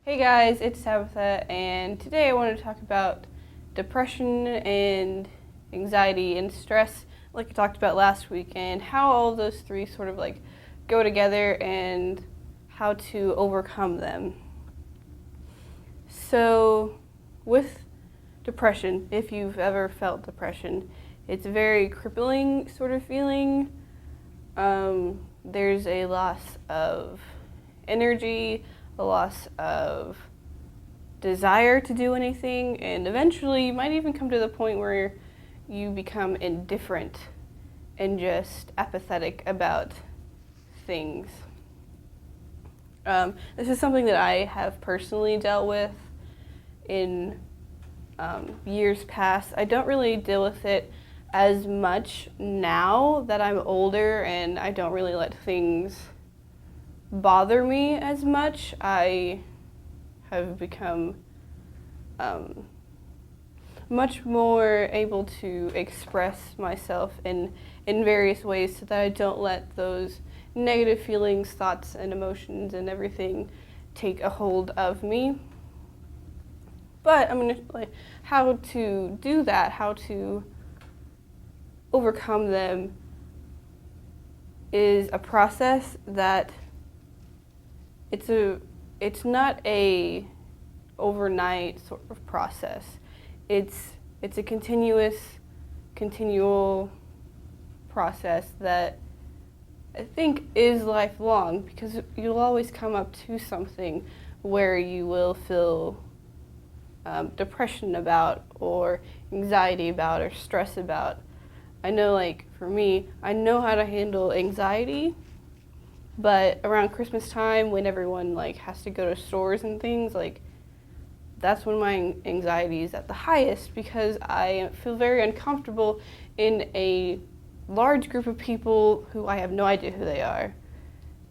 Hey guys, it's Tabatha, and today I want to talk about depression and anxiety and stress, like I talked about last week, and how all of those three sort of like go together and how to overcome them. So, with depression, if you've ever felt depression, it's a very crippling sort of feeling. There's a loss of energy, a loss of desire to do anything, and eventually you might even come to the point where you become indifferent and just apathetic about things. This is something that I have personally dealt with in years past. I don't really deal with it as much now that I'm older and I don't really let things bother me as much. I have become much more able to express myself in various ways so that I don't let those negative feelings, thoughts, and emotions and everything take a hold of me. But I'm gonna how to do that, how to overcome them is a process that it's not a overnight sort of process. It's a continual process that I think is lifelong, because you'll always come up to something where you will feel depression about, or anxiety about, or stress about. I know, like, for me, I know how to handle anxiety, but around Christmas time, when everyone like has to go to stores and things, like, that's when my anxiety is at the highest, because I feel very uncomfortable in a large group of people who I have no idea who they are.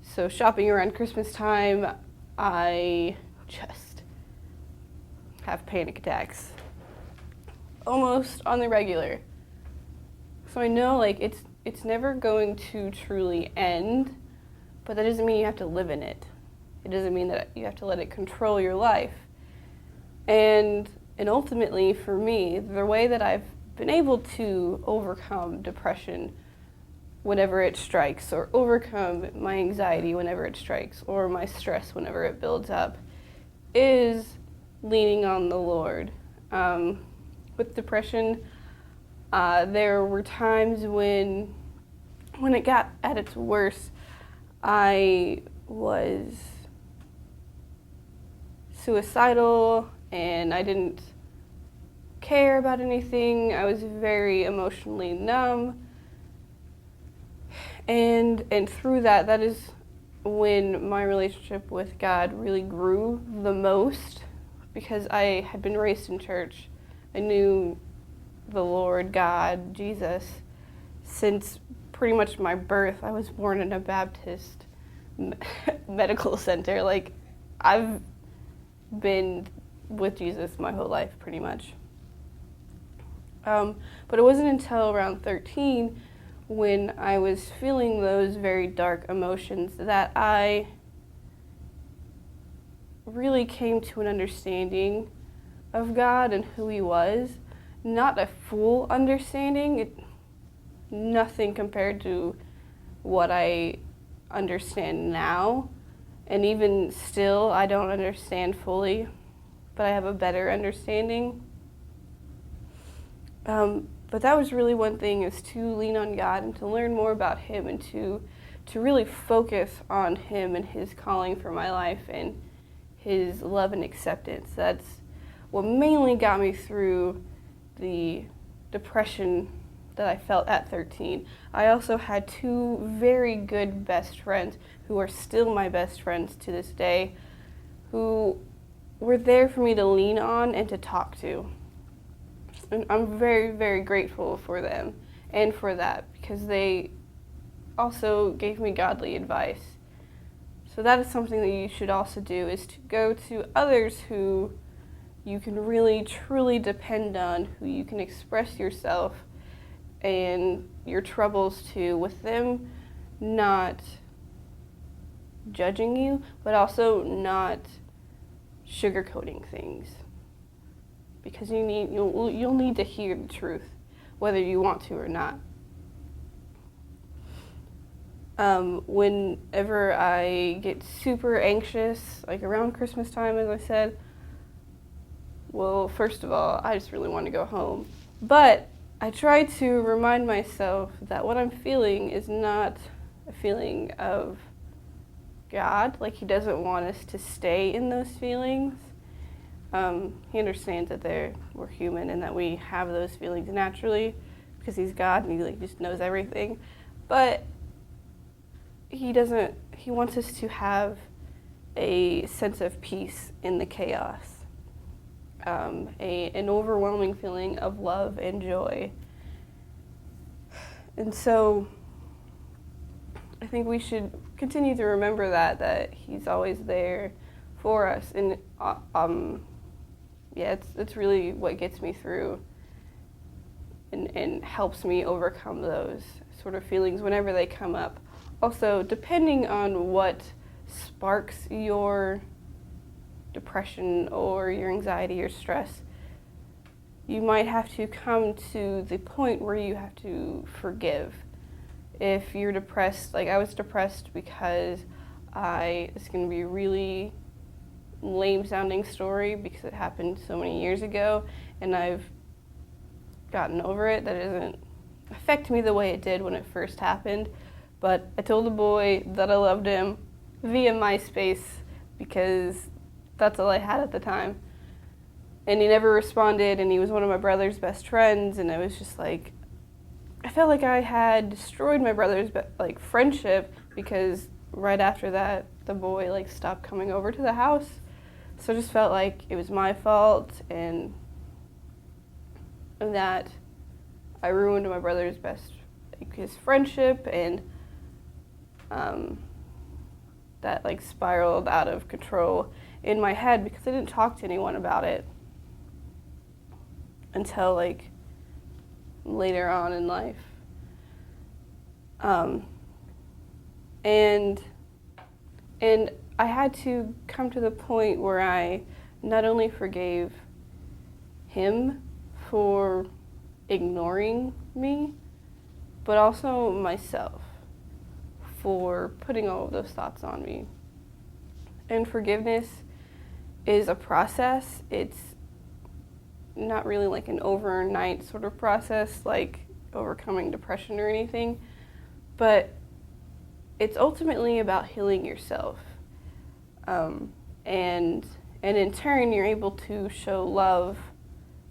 So shopping around Christmas time, I just have panic attacks almost on the regular. So I know, like, it's never going to truly end, but that doesn't mean you have to live in it. It doesn't mean that you have to let it control your life. And ultimately, for me, the way that I've been able to overcome depression whenever it strikes, or overcome my anxiety whenever it strikes, or my stress whenever it builds up, is leaning on the Lord. With depression, there were times when it got at its worst, I was suicidal and I didn't care about anything. I was very emotionally numb. And through that is when my relationship with God really grew the most, because I had been raised in church. I knew the Lord, God, Jesus, since pretty much my birth. I was born in a Baptist medical center. Like, I've been with Jesus my whole life, pretty much. But it wasn't until around 13, when I was feeling those very dark emotions, that I really came to an understanding of God and who He was. Not a full understanding, nothing compared to what I understand now. And even still, I don't understand fully, but I have a better understanding. But that was really one thing, is to lean on God and to learn more about Him, and to really focus on Him and His calling for my life and His love and acceptance. That's what mainly got me through the depression that I felt at 13. I also had two very good best friends who are still my best friends to this day, who were there for me to lean on and to talk to. And I'm very, very grateful for them and for that, because they also gave me godly advice. So that is something that you should also do, is to go to others who you can really, truly depend on, who you can express yourself and your troubles to, with them not judging you, but also not sugarcoating things, because you'll need to hear the truth, whether you want to or not. Whenever I get super anxious, like around Christmas time, as I said, well, first of all, I just really want to go home. But I try to remind myself that what I'm feeling is not a feeling of God. Like, He doesn't want us to stay in those feelings. He understands that we're human and that we have those feelings naturally because He's God and He just knows everything. But He wants us to have a sense of peace in the chaos, an overwhelming feeling of love and joy. And so I think we should continue to remember that He's always there for us. And it's really what gets me through and helps me overcome those sort of feelings whenever they come up. Also, depending on what sparks your depression or your anxiety or stress, you might have to come to the point where you have to forgive. If you're depressed, like I was depressed because it's going to be a really lame sounding story because it happened so many years ago and I've gotten over it. That doesn't affect me the way it did when it first happened. But I told the boy that I loved him via MySpace because that's all I had at the time. And he never responded, and he was one of my brother's best friends, and I was just like, I felt like I had destroyed my brother's friendship because right after that, the boy stopped coming over to the house. So I just felt like it was my fault, and that I ruined my brother's his friendship, and that spiraled out of control in my head because I didn't talk to anyone about it until later on in life. And I had to come to the point where I not only forgave him for ignoring me, but also myself for putting all of those thoughts on me. And forgiveness is a process. It's not really like an overnight sort of process, like overcoming depression or anything, but it's ultimately about healing yourself. And in turn, you're able to show love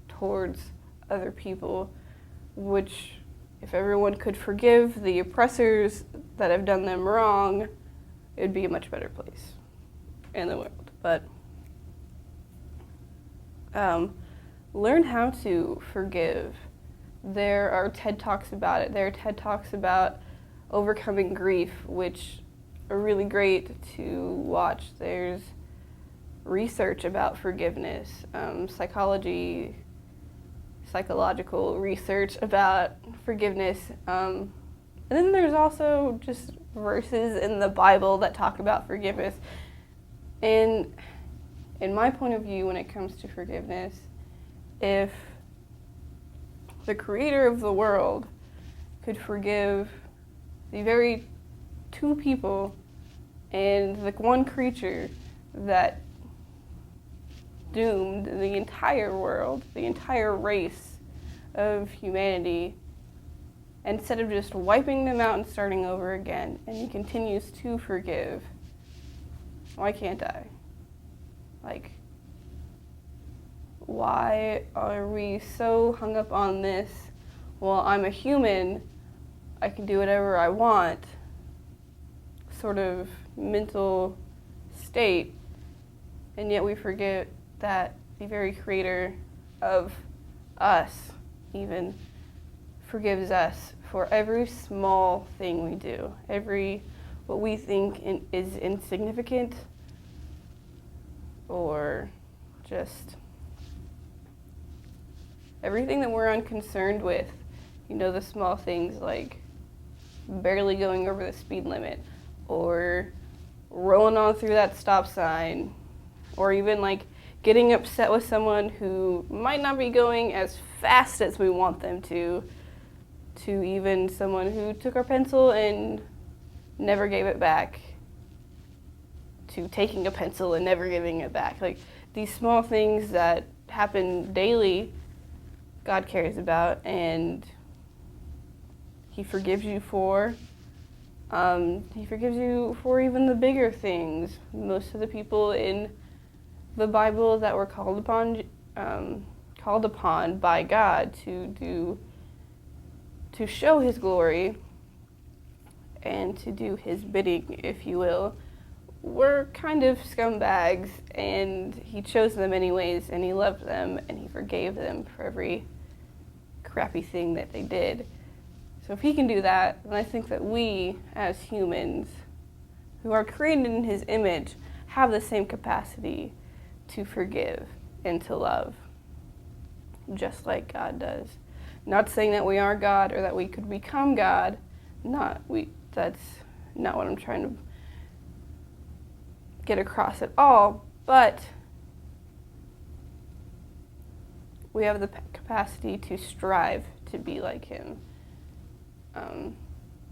towards other people, which, if everyone could forgive the oppressors that have done them wrong, it would be a much better place in the world. But learn how to forgive. There are TED Talks about it. There are TED Talks about overcoming grief, which are really great to watch. There's research about forgiveness, psychological research about forgiveness. And then there's also just verses in the Bible that talk about forgiveness. And in my point of view, when it comes to forgiveness, if the creator of the world could forgive the very two people and the one creature that doomed the entire world, the entire race of humanity, instead of just wiping them out and starting over again, and he continues to forgive, why can't I? Why are we so hung up on this? Well, I'm a human, I can do whatever I want, sort of mental state, and yet we forget that the very creator of us even forgives us for every small thing we do, what we think is insignificant or just everything that we're unconcerned with. The small things like barely going over the speed limit or rolling on through that stop sign or even like getting upset with someone who might not be going as fast as we want them to even someone who took our pencil and never gave it back, to taking a pencil and never giving it back. Like these small things that happen daily, God cares about, and He forgives you for. He forgives you for even the bigger things. Most of the people in the Bible that were called upon by God to show His glory and to do His bidding, if you will, were kind of scumbags, and He chose them anyways, and He loved them, and He forgave them for every crappy thing that they did. So if He can do that, then I think that we, as humans, who are created in His image, have the same capacity to forgive and to love, just like God does. Not saying that we are God or that we could become God. That's not what I'm trying to get across at all, but we have the capacity to strive to be like Him,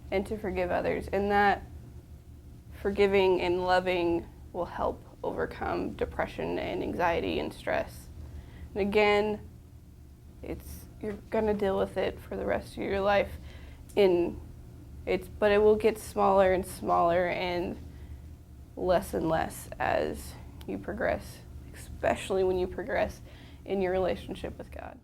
and to forgive others. And that forgiving and loving will help overcome depression and anxiety and stress. And again, you're gonna deal with it for the rest of your life. But it will get smaller and smaller and less as you progress, especially when you progress in your relationship with God.